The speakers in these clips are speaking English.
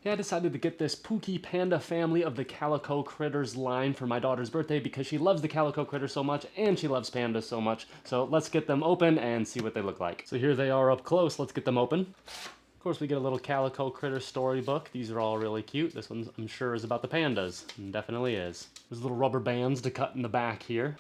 Hey, I decided to get this Pookie Panda family of the Calico Critters line for my daughter's birthday because she loves the Calico Critter so much and she loves pandas so much. So let's get them open and see what they look like. So here they are up close. Let's get them open. Of course, we get a little Calico Critter storybook. These are all really cute. This one, I'm sure, is about the pandas. And definitely is. There's little rubber bands to cut in the back here.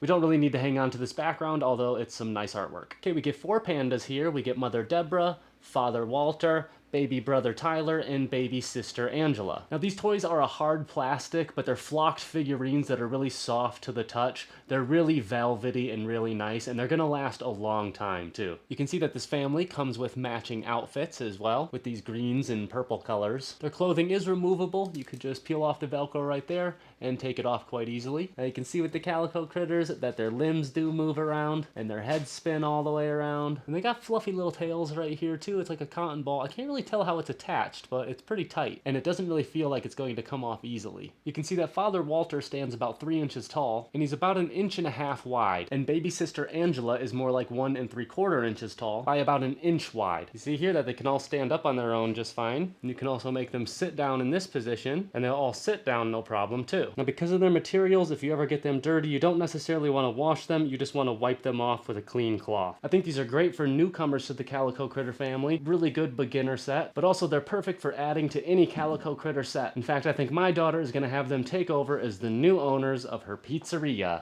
We don't really need to hang on to this background, although it's some nice artwork. Okay, we get 4 pandas here. We get Mother Deborah, Father Walter, baby brother Tyler, and baby sister Angela. Now these toys are a hard plastic, but they're flocked figurines that are really soft to the touch. They're really velvety and really nice, and they're gonna last a long time too. You can see that this family comes with matching outfits as well, with these greens and purple colors. Their clothing is removable. You could just peel off the Velcro right there and take it off quite easily. Now you can see with the Calico Critters that their limbs do move around and their heads spin all the way around. And they got fluffy little tails right here too. It's like a cotton ball. I can't really tell how it's attached, but it's pretty tight, and it doesn't really feel like it's going to come off easily. You can see that Father Walter stands about 3 inches tall, and he's about 1.5 inches wide, and baby sister Angela is more like 1 3/4 inches tall by about 1 inch wide. You see here that they can all stand up on their own just fine, and you can also make them sit down in this position, and they'll all sit down no problem too. Now because of their materials, if you ever get them dirty, you don't necessarily want to wash them, you just want to wipe them off with a clean cloth. I think these are great for newcomers to the Calico Critter family, really good beginner set, but also they're perfect for adding to any Calico Critter set. In fact, I think my daughter is going to have them take over as the new owners of her pizzeria.